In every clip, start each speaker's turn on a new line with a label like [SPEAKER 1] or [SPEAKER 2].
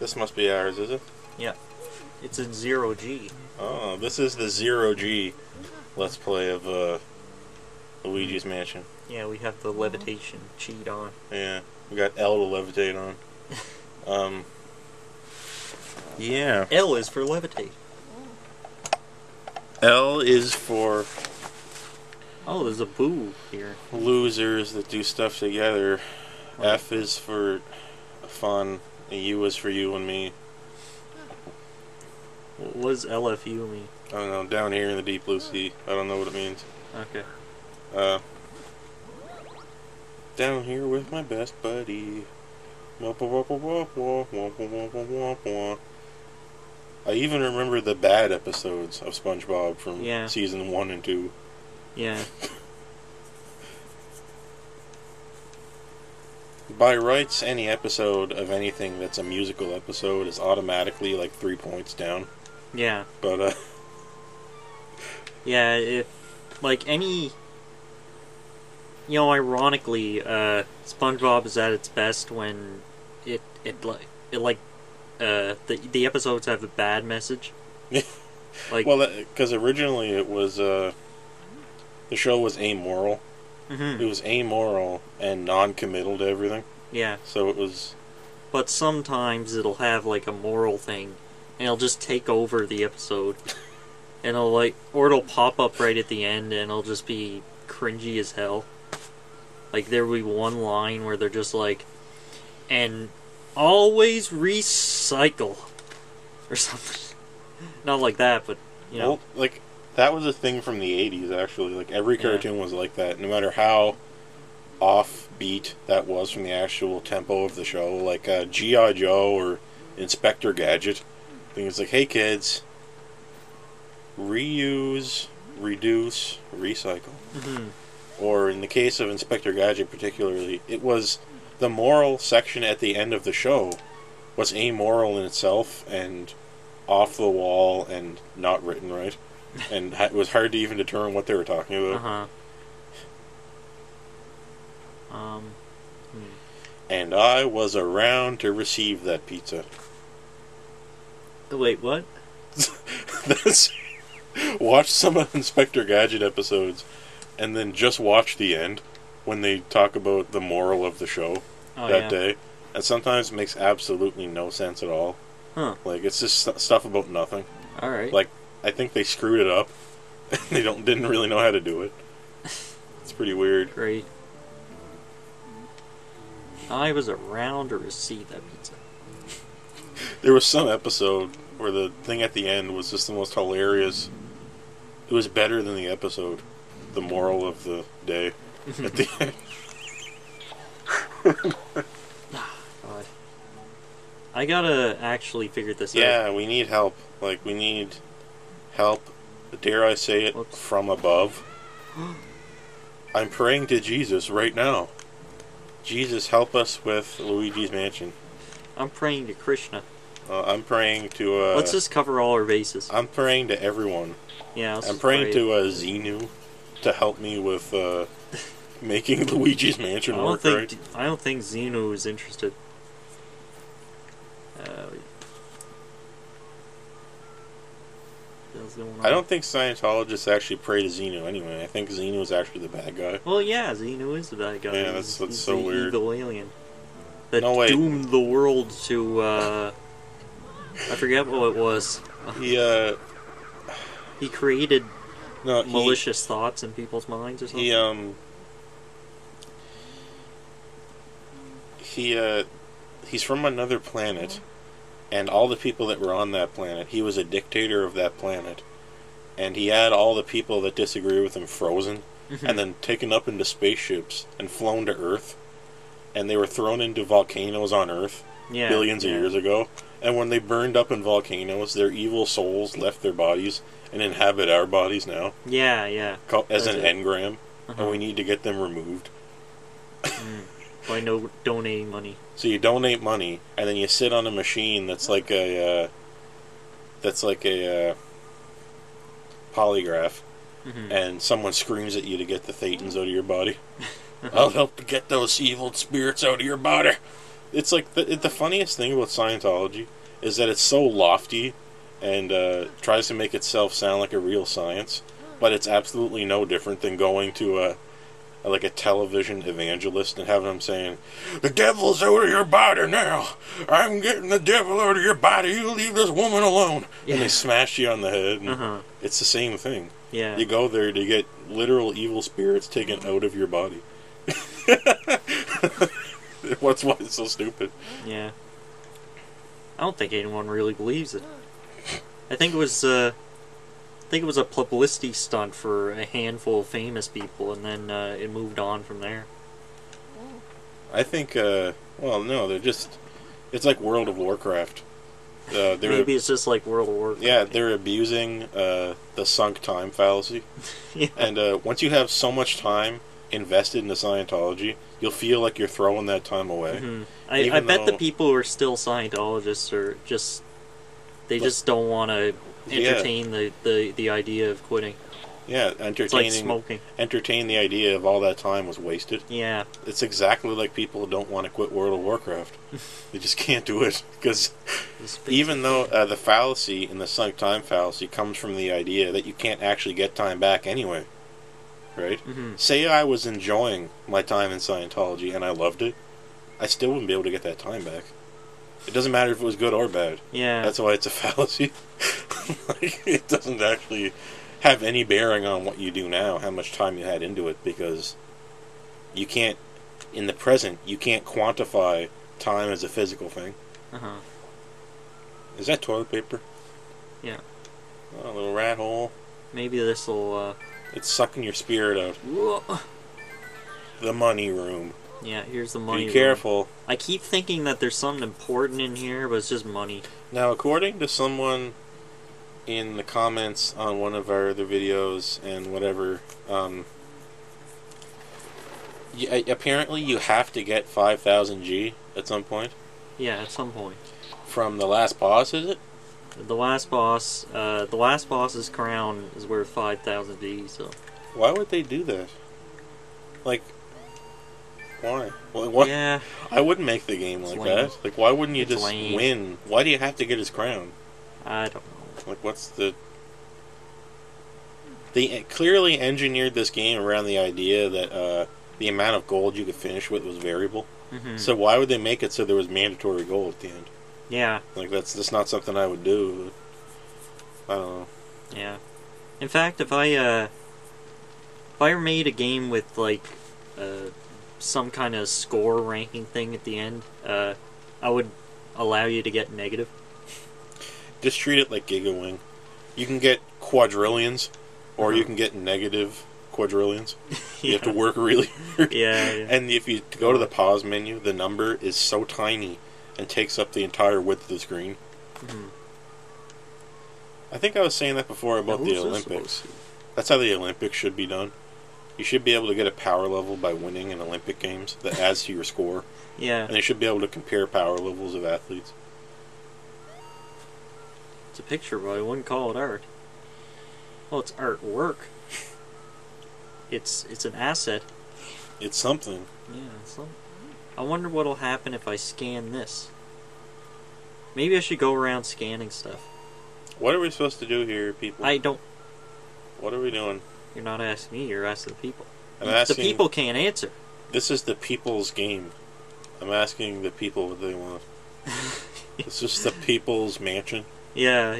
[SPEAKER 1] This must be ours, is it?
[SPEAKER 2] Yeah. It's in 0G.
[SPEAKER 1] Oh, this is the 0G Let's Play of Luigi's Mansion.
[SPEAKER 2] Yeah, we have the levitation cheat on.
[SPEAKER 1] Yeah, we got L to levitate on. Yeah.
[SPEAKER 2] L is for levitate.
[SPEAKER 1] L is for
[SPEAKER 2] Oh, there's a boo here.
[SPEAKER 1] losers that do stuff together. Right. F is for fun. And U is for you and me.
[SPEAKER 2] What does LFU mean?
[SPEAKER 1] I don't know. Down here in the deep blue sea. I don't know what it means.
[SPEAKER 2] Okay.
[SPEAKER 1] Down here with my best buddy. I even remember the bad episodes of SpongeBob from season 1 and 2.
[SPEAKER 2] Yeah.
[SPEAKER 1] By rights, any episode of anything that's a musical episode is automatically like 3 points down.
[SPEAKER 2] Yeah.
[SPEAKER 1] But,
[SPEAKER 2] yeah, if, like, any... You know, ironically, SpongeBob is at its best when the episodes have a bad message. Like,
[SPEAKER 1] well, because originally it was, the show was amoral.
[SPEAKER 2] Mm-hmm.
[SPEAKER 1] It was amoral and non-committal to everything.
[SPEAKER 2] Yeah.
[SPEAKER 1] So it was...
[SPEAKER 2] But sometimes it'll have, like, a moral thing, and it'll just take over the episode. And it'll, like... Or it'll pop up right at the end, and it'll just be cringy as hell. Like, there'll be one line where they're just like... And always recycle. Or something. Not like that, but, you know.
[SPEAKER 1] Well, like... That was a thing from the 80s, actually. Like, every cartoon was like that. No matter how offbeat that was from the actual tempo of the show. Like, G.I. Joe or Inspector Gadget. I think it's like, hey kids, reuse, reduce, recycle.
[SPEAKER 2] Mm-hmm.
[SPEAKER 1] Or in the case of Inspector Gadget particularly, it was the moral section at the end of the show was amoral in itself and off the wall and not written right. And it was hard to even determine what they were talking about. And I was around to receive that pizza.
[SPEAKER 2] Wait, what?
[SPEAKER 1] Watch some of Inspector Gadget episodes, and then just watch the end when they talk about the moral of the show that day. And sometimes it makes absolutely no sense at all.
[SPEAKER 2] Huh.
[SPEAKER 1] Like, it's just stuff about nothing.
[SPEAKER 2] Alright.
[SPEAKER 1] Like, I think they screwed it up. They didn't really know how to do it. It's pretty weird.
[SPEAKER 2] Great. I was around to receive that pizza.
[SPEAKER 1] There was some episode where the thing at the end was just the most hilarious. It was better than the episode. The moral of the day at the end.
[SPEAKER 2] God. I gotta actually figure this out.
[SPEAKER 1] Yeah, we need help. Like, we need help, dare I say it, from above. I'm praying to Jesus right now. Jesus, help us with Luigi's Mansion.
[SPEAKER 2] I'm praying to Krishna.
[SPEAKER 1] I'm praying to...
[SPEAKER 2] let's just cover all our bases.
[SPEAKER 1] I'm praying to everyone.
[SPEAKER 2] Yeah,
[SPEAKER 1] I'm praying to Xenu to help me with making Luigi's Mansion work right.
[SPEAKER 2] I don't think Xenu is interested.
[SPEAKER 1] I don't think Scientologists actually pray to Xenu anyway. I think Xenu is actually the bad guy.
[SPEAKER 2] Well, yeah, Xenu is the bad guy.
[SPEAKER 1] Yeah, that's so
[SPEAKER 2] the
[SPEAKER 1] weird.
[SPEAKER 2] Evil alien that doomed the world to. I forget what it was. He created malicious thoughts in people's minds or something.
[SPEAKER 1] He's from another planet. And all the people that were on that planet, he was a dictator of that planet. And he had all the people that disagree with him frozen, and then taken up into spaceships and flown to Earth. And they were thrown into volcanoes on Earth billions of years ago. And when they burned up in volcanoes, their evil souls left their bodies and inhabit our bodies now.
[SPEAKER 2] Yeah, yeah.
[SPEAKER 1] As an engram. And we need to get them removed.
[SPEAKER 2] By donating money.
[SPEAKER 1] So you donate money, and then you sit on a machine that's like a polygraph, and someone screams at you to get the thetans out of your body. I'll help to get those evil spirits out of your body. It's like the funniest thing about Scientology is that it's so lofty and tries to make itself sound like a real science, but it's absolutely no different than going to like a television evangelist and having them saying, "The devil's out of your body now. I'm getting the devil out of your body. You leave this woman alone."
[SPEAKER 2] Yeah.
[SPEAKER 1] And they smash you on the head. And it's the same thing.
[SPEAKER 2] Yeah.
[SPEAKER 1] You go there to get literal evil spirits taken out of your body. What's why it's so stupid?
[SPEAKER 2] Yeah. I don't think anyone really believes it. I think it was a publicity stunt for a handful of famous people, and then it moved on from there.
[SPEAKER 1] I think, well, no, they're just, it's like World of Warcraft.
[SPEAKER 2] Maybe it's just like World of Warcraft.
[SPEAKER 1] Yeah, they're abusing the sunk time fallacy.
[SPEAKER 2] Yeah.
[SPEAKER 1] And once you have so much time invested into Scientology, you'll feel like you're throwing that time away.
[SPEAKER 2] Mm-hmm. I bet the people who are still Scientologists are just, they just don't want to entertain the idea of quitting.
[SPEAKER 1] Yeah,
[SPEAKER 2] It's like smoking.
[SPEAKER 1] entertain the idea of all that time was wasted.
[SPEAKER 2] Yeah.
[SPEAKER 1] It's exactly like people who don't want to quit World of Warcraft. They just can't do it, because even though the fallacy in the sunk time fallacy comes from the idea that you can't actually get time back anyway, right?
[SPEAKER 2] Mm-hmm.
[SPEAKER 1] Say I was enjoying my time in Scientology and I loved it, I still wouldn't be able to get that time back. It doesn't matter if it was good or bad.
[SPEAKER 2] Yeah.
[SPEAKER 1] That's why it's a fallacy. Like, it doesn't actually have any bearing on what you do now, how much time you had into it, because you can't, in the present, you can't quantify time as a physical thing.
[SPEAKER 2] Uh-huh.
[SPEAKER 1] Is that toilet paper?
[SPEAKER 2] Yeah.
[SPEAKER 1] Oh, a little rat hole.
[SPEAKER 2] Maybe this'll,
[SPEAKER 1] It's sucking your spirit out. The money room.
[SPEAKER 2] Yeah, here's the money
[SPEAKER 1] Be careful.
[SPEAKER 2] room. I keep thinking that there's something important in here, but it's just money.
[SPEAKER 1] Now, according to someone in the comments on one of our other videos and whatever, apparently you have to get 5,000 G at some point.
[SPEAKER 2] Yeah, at some point.
[SPEAKER 1] From the last boss, is it?
[SPEAKER 2] The last boss's crown is worth 5,000 G, so...
[SPEAKER 1] Why would they do that? Like, why? Well, what?
[SPEAKER 2] Yeah.
[SPEAKER 1] I wouldn't make the game like that. Like, why wouldn't you just win? Why do you have to get his crown?
[SPEAKER 2] I don't know.
[SPEAKER 1] Like, what's the... They clearly engineered this game around the idea that the amount of gold you could finish with was variable.
[SPEAKER 2] Mm-hmm.
[SPEAKER 1] So why would they make it so there was mandatory gold at the end?
[SPEAKER 2] Yeah.
[SPEAKER 1] Like, that's not something I would do. I don't know.
[SPEAKER 2] Yeah. In fact, if I made a game with, like, some kind of score ranking thing at the end, I would allow you to get negative.
[SPEAKER 1] Just treat it like Giga Wing. You can get quadrillions, or you can get negative quadrillions. You have to work really hard.
[SPEAKER 2] Yeah.
[SPEAKER 1] And if you go to the pause menu, the number is so tiny and takes up the entire width of the screen.
[SPEAKER 2] Mm-hmm.
[SPEAKER 1] I think I was saying that before about the Olympics. That's how the Olympics should be done. You should be able to get a power level by winning in Olympic Games that adds to your score.
[SPEAKER 2] Yeah.
[SPEAKER 1] And they should be able to compare power levels of athletes.
[SPEAKER 2] It's a picture, but I wouldn't call it art. Well, it's artwork. It's an asset.
[SPEAKER 1] It's something.
[SPEAKER 2] Yeah, it's something. I wonder what'll happen if I scan this. Maybe I should go around scanning stuff.
[SPEAKER 1] What are we supposed to do here, people?
[SPEAKER 2] I don't...
[SPEAKER 1] What are we doing?
[SPEAKER 2] You're not asking me, you're asking the people.
[SPEAKER 1] I'm asking...
[SPEAKER 2] The people can't answer.
[SPEAKER 1] This is the people's game. I'm asking the people what they want. This is the people's mansion.
[SPEAKER 2] Yeah.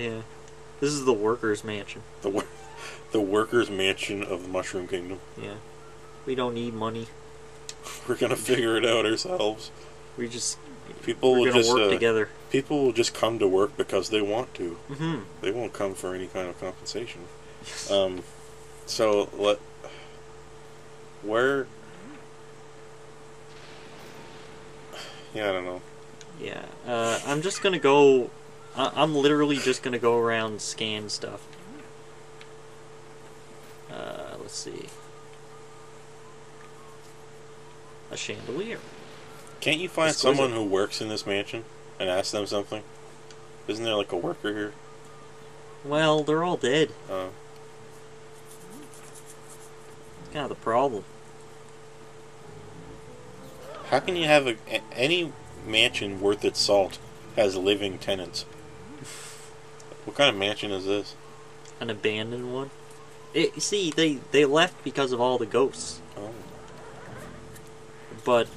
[SPEAKER 2] This is the workers' mansion.
[SPEAKER 1] The workers' mansion of the Mushroom Kingdom.
[SPEAKER 2] Yeah. We don't need money.
[SPEAKER 1] We're gonna figure it out ourselves.
[SPEAKER 2] We're
[SPEAKER 1] gonna
[SPEAKER 2] work together.
[SPEAKER 1] People will just come to work because they want to.
[SPEAKER 2] Mm-hmm.
[SPEAKER 1] They won't come for any kind of compensation. Where? Yeah, I don't know.
[SPEAKER 2] Yeah, I'm just gonna go. I'm literally just gonna go around and scan stuff. Let's see. A chandelier.
[SPEAKER 1] Can't you find someone who works in this mansion and ask them something? Isn't there like a worker here?
[SPEAKER 2] Well, they're all dead.
[SPEAKER 1] Oh.
[SPEAKER 2] That's kind of the problem.
[SPEAKER 1] How can you have any mansion worth its salt has living tenants? What kind of mansion is this?
[SPEAKER 2] An abandoned one. See, they left because of all the ghosts.
[SPEAKER 1] Oh.
[SPEAKER 2] But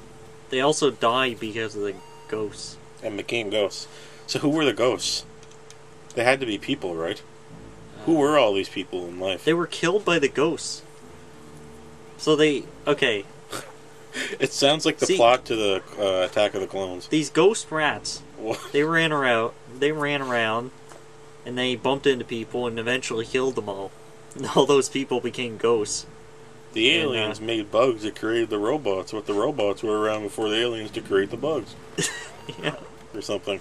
[SPEAKER 2] they also died because of the ghosts.
[SPEAKER 1] And became ghosts. So who were the ghosts? They had to be people, right? Who were all these people in life?
[SPEAKER 2] They were killed by the ghosts. So okay.
[SPEAKER 1] It sounds like the plot to the Attack of the Clones.
[SPEAKER 2] These ghost rats.
[SPEAKER 1] What?
[SPEAKER 2] They ran around, and they bumped into people and eventually killed them all. And all those people became ghosts.
[SPEAKER 1] The aliens made bugs that created the robots, but the robots were around before the aliens to create the bugs.
[SPEAKER 2] Yeah.
[SPEAKER 1] Or something.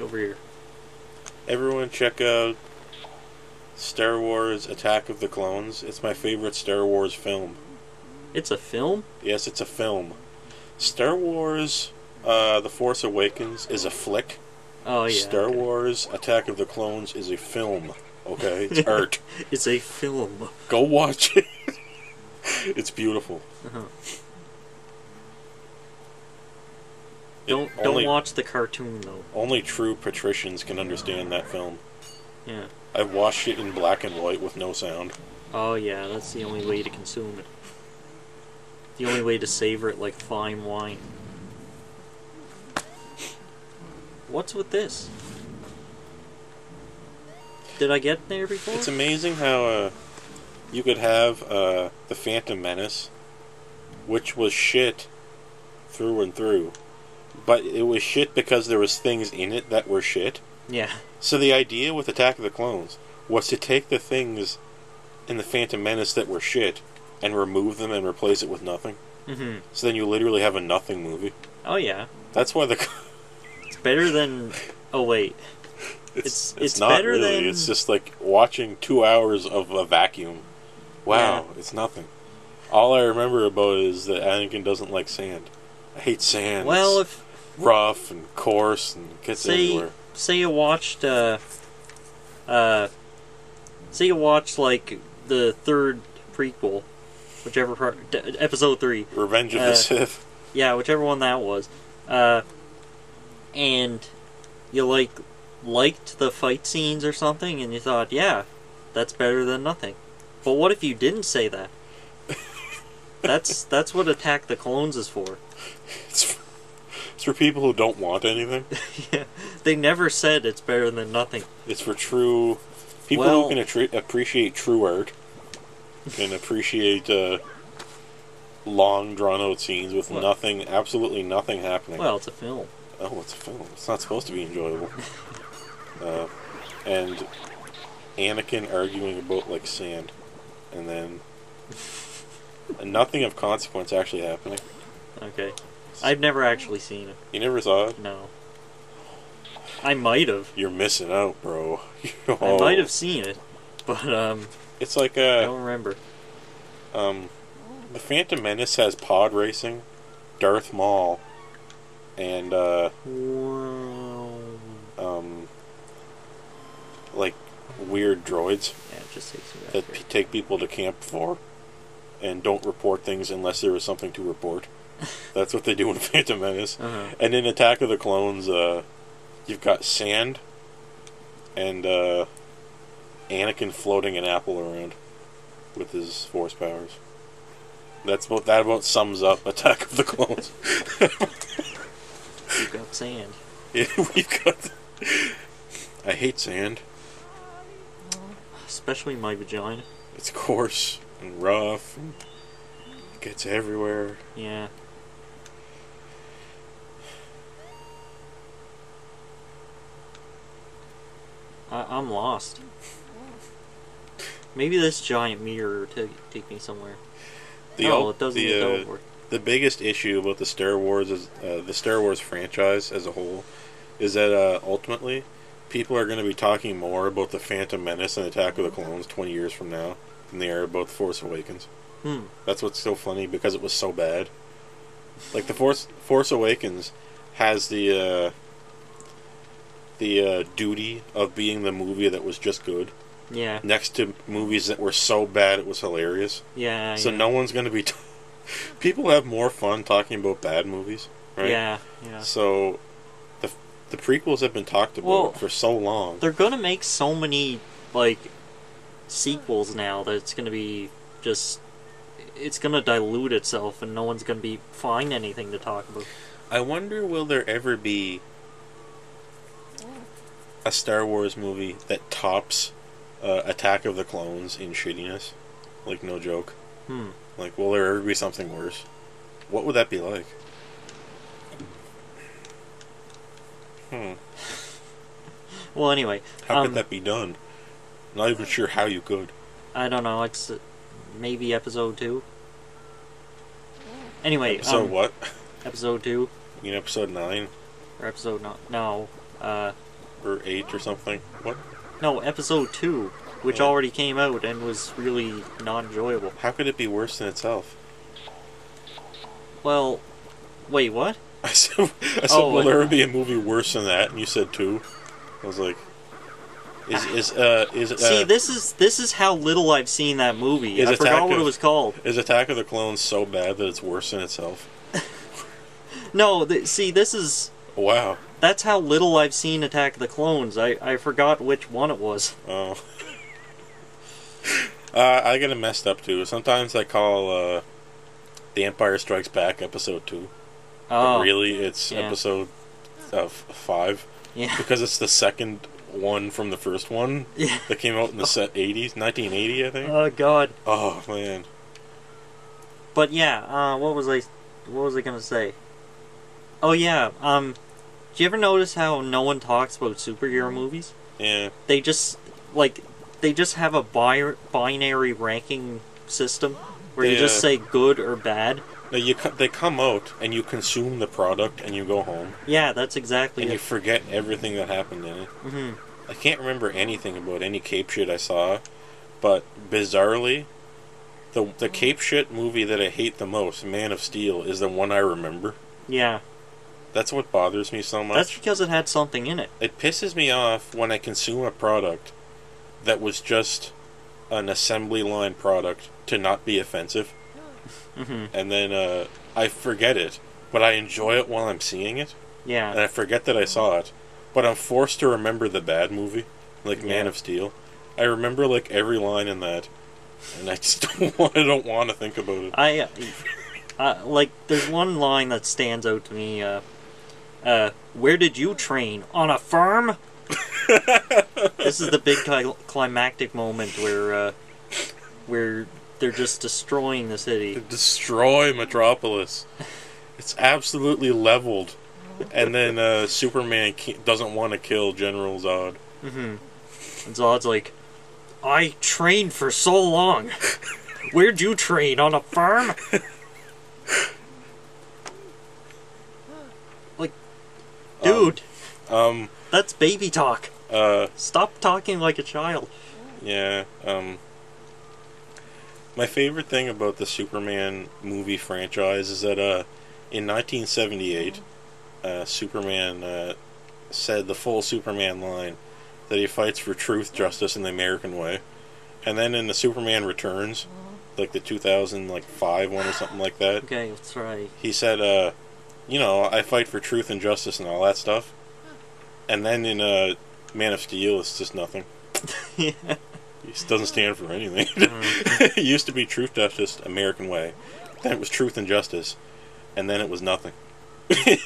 [SPEAKER 2] Over here.
[SPEAKER 1] Everyone check out Star Wars Attack of the Clones. It's my favorite Star Wars film.
[SPEAKER 2] It's a film?
[SPEAKER 1] Yes, it's a film. Star Wars The Force Awakens is a flick.
[SPEAKER 2] Oh, yeah.
[SPEAKER 1] Star Wars Attack of the Clones is a film. Okay? It's art.
[SPEAKER 2] It's a film.
[SPEAKER 1] Go watch it. It's beautiful.
[SPEAKER 2] Uh-huh. Don't watch the cartoon, though.
[SPEAKER 1] Only true patricians can understand that film.
[SPEAKER 2] Yeah.
[SPEAKER 1] I've watched it in black and white with no sound.
[SPEAKER 2] Oh, yeah, that's the only way to consume it. The only way to savor it like fine wine. What's with this? Did I get there before?
[SPEAKER 1] It's amazing how you could have The Phantom Menace, which was shit through and through. But it was shit because there was things in it that were shit.
[SPEAKER 2] Yeah.
[SPEAKER 1] So the idea with Attack of the Clones was to take the things in The Phantom Menace that were shit and remove them and replace it with nothing.
[SPEAKER 2] Mm-hmm.
[SPEAKER 1] So then you literally have a nothing movie.
[SPEAKER 2] Oh, yeah.
[SPEAKER 1] That's why the...
[SPEAKER 2] It's better than... Oh, wait. It's
[SPEAKER 1] not
[SPEAKER 2] better
[SPEAKER 1] really.
[SPEAKER 2] than...
[SPEAKER 1] It's just like watching 2 hours of a vacuum. Wow,
[SPEAKER 2] Yeah.
[SPEAKER 1] It's nothing. All I remember about it is that Anakin doesn't like sand. I hate sand.
[SPEAKER 2] Well,
[SPEAKER 1] it's rough and coarse and gets everywhere.
[SPEAKER 2] Say you watched, say you watched, like, the third prequel, whichever part, episode 3.
[SPEAKER 1] Revenge of the Sith.
[SPEAKER 2] Yeah, whichever one that was. And you, liked the fight scenes or something, and you thought, yeah, that's better than nothing. But what if you didn't say that? That's what Attack the Clones is for.
[SPEAKER 1] It's for people who don't want anything.
[SPEAKER 2] Yeah, they never said it's better than nothing.
[SPEAKER 1] It's for true people who can appreciate true art, can appreciate long, drawn-out scenes with nothing, absolutely nothing happening.
[SPEAKER 2] Well, it's a film.
[SPEAKER 1] Oh, it's a film. It's not supposed to be enjoyable. And Anakin arguing about, like, sand. And then... nothing of consequence actually happening.
[SPEAKER 2] Okay. I've never actually seen it.
[SPEAKER 1] You never saw it?
[SPEAKER 2] No. I might have.
[SPEAKER 1] You're missing out, bro.
[SPEAKER 2] I might have seen it, but,
[SPEAKER 1] it's like,
[SPEAKER 2] I don't remember.
[SPEAKER 1] The Phantom Menace has pod racing, Darth Maul, and, like, weird droids
[SPEAKER 2] Yeah, it just takes me back
[SPEAKER 1] that
[SPEAKER 2] here.
[SPEAKER 1] take people to camp for and don't report things unless there is something to report. That's what they do in Phantom Menace.
[SPEAKER 2] Uh-huh.
[SPEAKER 1] And in Attack of the Clones, you've got sand and Anakin floating an apple around with his force powers. That about sums up Attack of the Clones.
[SPEAKER 2] You've got sand.
[SPEAKER 1] Yeah, we've got... I hate sand.
[SPEAKER 2] Especially my vagina.
[SPEAKER 1] It's coarse and rough and it gets everywhere.
[SPEAKER 2] Yeah. I'm lost. Maybe this giant mirror will take me somewhere. It doesn't teleport.
[SPEAKER 1] The biggest issue about the Star Wars franchise as a whole is that ultimately people are going to be talking more about the Phantom Menace and Attack of the Clones 20 years from now than they are about the Force Awakens. That's what's so funny because it was so bad. Like the Force Awakens has the duty of being the movie that was just good.
[SPEAKER 2] Yeah.
[SPEAKER 1] Next to movies that were so bad it was hilarious.
[SPEAKER 2] Yeah.
[SPEAKER 1] So
[SPEAKER 2] yeah.
[SPEAKER 1] no one's going to be People have more fun talking about bad movies, right?
[SPEAKER 2] Yeah, yeah.
[SPEAKER 1] So the prequels have been talked about for so long.
[SPEAKER 2] They're gonna make so many like sequels now that it's gonna be just it's gonna dilute itself, and no one's gonna find anything to talk about.
[SPEAKER 1] I wonder, will there ever be a Star Wars movie that tops Attack of the Clones in shittiness? Like, no joke. Like, will there ever be something worse? What would that be like?
[SPEAKER 2] Well, anyway.
[SPEAKER 1] How could that be done? Not even sure how you could.
[SPEAKER 2] I don't know. It's maybe episode 2. Anyway.
[SPEAKER 1] Episode what?
[SPEAKER 2] Episode 2. You
[SPEAKER 1] mean episode 9?
[SPEAKER 2] Or episode no.
[SPEAKER 1] Or 8 or something? What?
[SPEAKER 2] No, episode 2, which already came out and was really not enjoyable.
[SPEAKER 1] How could it be worse than itself?
[SPEAKER 2] Well, wait, what?
[SPEAKER 1] I said will there ever be a movie worse than that? And you said 2. I was like, is it?
[SPEAKER 2] See, this is how little I've seen that movie. I forgot what it was called.
[SPEAKER 1] Is Attack of the Clones so bad that it's worse than itself?
[SPEAKER 2] No, see, this is...
[SPEAKER 1] Wow.
[SPEAKER 2] That's how little I've seen Attack of the Clones. I forgot which one it was.
[SPEAKER 1] Oh. I get it messed up, too. Sometimes I call The Empire Strikes Back Episode 2.
[SPEAKER 2] Oh.
[SPEAKER 1] But really, it's Episode 5.
[SPEAKER 2] Yeah.
[SPEAKER 1] Because it's the second one from the first one that came out in the 80s, 1980, I think.
[SPEAKER 2] Oh, God.
[SPEAKER 1] Oh, man.
[SPEAKER 2] But yeah, what was I gonna say? Oh yeah, do you ever notice how no one talks about superhero movies?
[SPEAKER 1] Yeah.
[SPEAKER 2] They just have a binary ranking system where you just say good or bad.
[SPEAKER 1] No, they come out and you consume the product and you go home.
[SPEAKER 2] Yeah, that's exactly
[SPEAKER 1] and
[SPEAKER 2] it.
[SPEAKER 1] You forget everything that happened in it.
[SPEAKER 2] Mm-hmm.
[SPEAKER 1] I can't remember anything about any cape shit I saw, but bizarrely, the cape shit movie that I hate the most, Man of Steel, is the one I remember.
[SPEAKER 2] Yeah.
[SPEAKER 1] That's what bothers me so much.
[SPEAKER 2] That's because it had something in it.
[SPEAKER 1] It pisses me off when I consume a product that was just an assembly line product to not be offensive.
[SPEAKER 2] Mm-hmm.
[SPEAKER 1] And then I forget it, but I enjoy it while I'm seeing it.
[SPEAKER 2] Yeah.
[SPEAKER 1] And I forget that I saw it, but I'm forced to remember the bad movie, like Man of Steel. I remember like every line in that, and I just don't want to think about it.
[SPEAKER 2] Like there's one line that stands out to me. Where did you train? On a farm? This is the big climactic moment where they're just destroying the city.
[SPEAKER 1] They destroy Metropolis. It's absolutely leveled. And then Superman doesn't want to kill General Zod.
[SPEAKER 2] Mm-hmm. And Zod's like, I trained for so long. Where'd you train? On a farm? Like, dude. That's baby talk. Stop talking like a child.
[SPEAKER 1] Yeah, my favorite thing about the Superman movie franchise is that in 1978, Superman said the full Superman line that he fights for truth, justice, and the American way. And then in the Superman Returns, like the 2005 one or something like that.
[SPEAKER 2] Okay, that's right.
[SPEAKER 1] He said, I fight for truth and justice and all that stuff. And then in Man of Steel, it's just nothing.
[SPEAKER 2] Yeah.
[SPEAKER 1] He doesn't stand for anything. It used to be truth, justice, American way. Then it was truth and justice. And then it was nothing.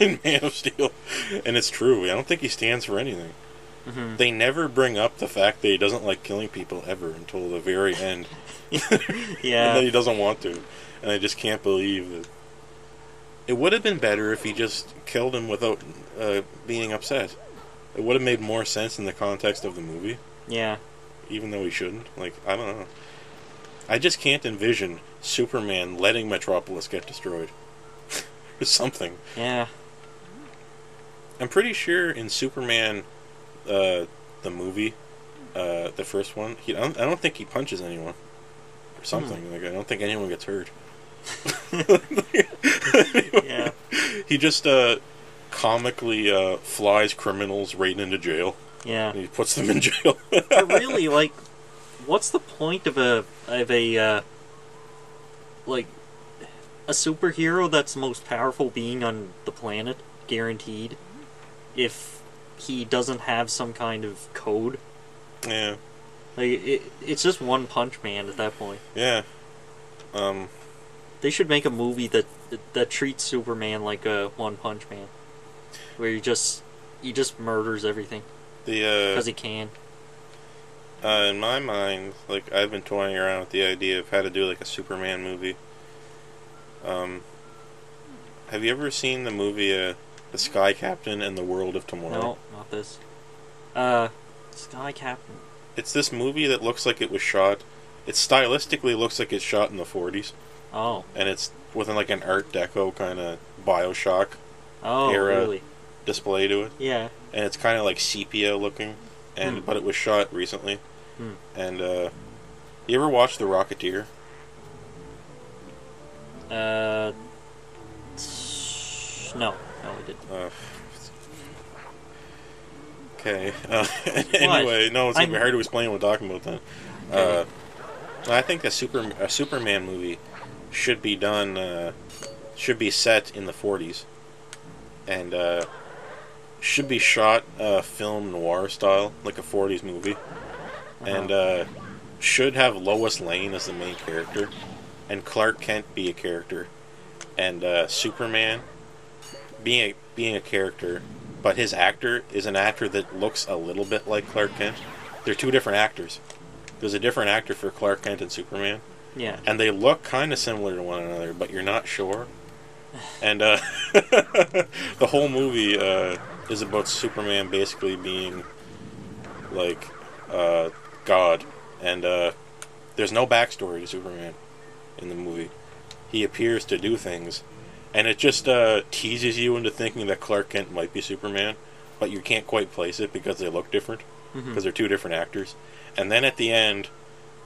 [SPEAKER 1] In Man of Steel. And it's true. I don't think he stands for anything.
[SPEAKER 2] Mm-hmm.
[SPEAKER 1] They never bring up the fact that he doesn't like killing people ever until the very end.
[SPEAKER 2] Yeah.
[SPEAKER 1] And then he doesn't want to. And I just can't believe that. It would have been better if he just killed him without being upset. It would have made more sense in the context of the movie.
[SPEAKER 2] Yeah.
[SPEAKER 1] Even though he shouldn't. Like, I don't know. I just can't envision Superman letting Metropolis get destroyed. Or something.
[SPEAKER 2] Yeah.
[SPEAKER 1] I'm pretty sure in Superman, the movie, the first one, I don't think he punches anyone. Or something. Like, I don't think anyone gets hurt.
[SPEAKER 2] Yeah.
[SPEAKER 1] He just comically flies criminals right into jail.
[SPEAKER 2] Yeah.
[SPEAKER 1] And he puts them in jail.
[SPEAKER 2] But really, like, what's the point of a like, a superhero that's the most powerful being on the planet, guaranteed, if he doesn't have some kind of code.
[SPEAKER 1] Yeah.
[SPEAKER 2] Like, it's just One Punch Man at that point.
[SPEAKER 1] Yeah.
[SPEAKER 2] They should make a movie that treats Superman like a One Punch Man, where he just murders everything because he can.
[SPEAKER 1] In my mind, like, I've been toying around with the idea of how to do like a Superman movie. Have you ever seen the movie The Sky Captain and the World of Tomorrow?
[SPEAKER 2] No, not this. Sky Captain.
[SPEAKER 1] It's this movie that looks like it was shot. It stylistically looks like it's shot in the 40s.
[SPEAKER 2] Oh.
[SPEAKER 1] And it's within like an Art Deco kind of Bioshock era
[SPEAKER 2] really?
[SPEAKER 1] display to it.
[SPEAKER 2] Yeah.
[SPEAKER 1] And it's kind of like sepia looking, and but it was shot recently. And you ever watch The Rocketeer?
[SPEAKER 2] No, we didn't.
[SPEAKER 1] Okay. Anyway, no, it's gonna be hard to explain what we're talking about then. Okay. I think a Superman movie should be done. Should be set in the 40s, and should be shot film noir style, like a 40s movie, and should have Lois Lane as the main character, and Clark Kent be a character, and Superman being a character, but his actor is an actor that looks a little bit like Clark Kent. They're two different actors. There's a different actor for Clark Kent and Superman.
[SPEAKER 2] Yeah.
[SPEAKER 1] And they look kind of similar to one another, but you're not sure. And the whole movie is about Superman basically being like God. And there's no backstory to Superman in the movie. He appears to do things. And it just teases you into thinking that Clark Kent might be Superman, but you can't quite place it because they look different, because they're two different actors. And then at the end,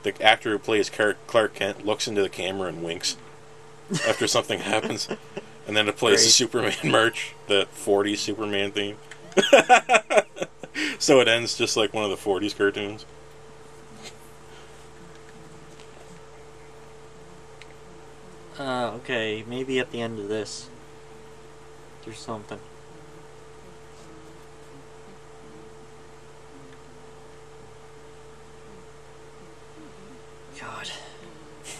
[SPEAKER 1] the actor who plays Clark Kent looks into the camera and winks after something happens. And then it plays the Superman march, the 40s Superman theme. So it ends just like one of the 40s cartoons.
[SPEAKER 2] Okay, maybe at the end of this, there's something. God,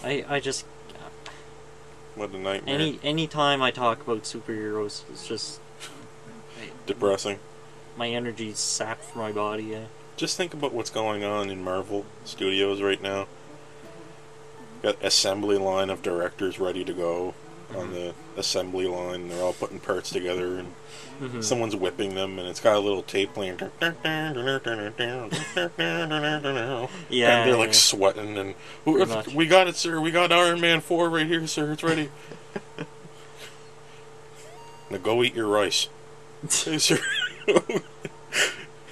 [SPEAKER 2] I just...
[SPEAKER 1] What a nightmare.
[SPEAKER 2] Any time I talk about superheroes, it's just...
[SPEAKER 1] depressing.
[SPEAKER 2] My energy's sapped from my body, yeah.
[SPEAKER 1] Just think about what's going on in Marvel Studios right now. Got assembly line of directors ready to go on the assembly line. They're all putting parts together, and someone's whipping them, and it's got a little tape playing. Yeah, and they're like sweating, and we got it, sir. We got Iron Man 4 right here, sir. It's ready. Now go eat your rice. Hey, sir.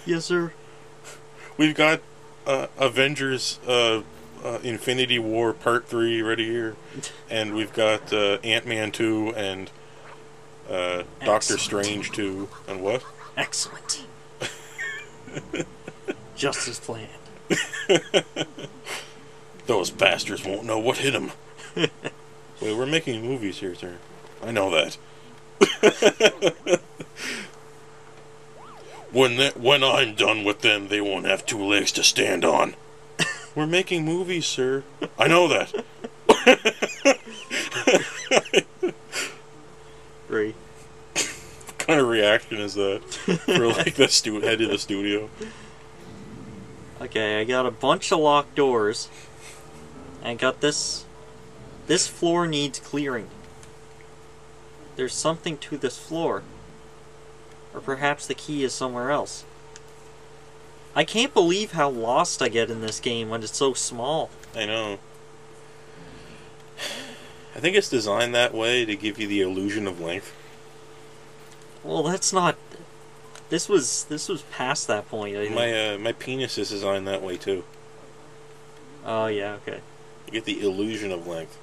[SPEAKER 2] Yes, sir.
[SPEAKER 1] We've got Avengers Infinity War Part 3 ready here. And we've got Ant-Man 2 and Doctor Strange 2. And what?
[SPEAKER 2] Excellent. Just as planned.
[SPEAKER 1] Those bastards won't know what hit them. Wait, we're making movies here, sir. I know that. When I'm done with them, they won't have two legs to stand on. We're making movies, sir. I know that.
[SPEAKER 2] Great.
[SPEAKER 1] What kind of reaction is that for like the head of the studio?
[SPEAKER 2] Okay, I got a bunch of locked doors. I got this. This floor needs clearing. There's something to this floor. Or perhaps the key is somewhere else. I can't believe how lost I get in this game when it's so small.
[SPEAKER 1] I know. I think it's designed that way to give you the illusion of length.
[SPEAKER 2] Well, that's not... This was past that point, I think.
[SPEAKER 1] My penis is designed that way too.
[SPEAKER 2] Oh, yeah, okay.
[SPEAKER 1] You get the illusion of length.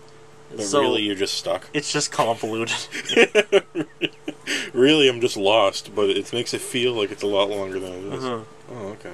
[SPEAKER 1] But
[SPEAKER 2] so,
[SPEAKER 1] really, you're just stuck.
[SPEAKER 2] It's just convoluted.
[SPEAKER 1] Really, I'm just lost, but it makes it feel like it's a lot longer than it is. Oh, okay.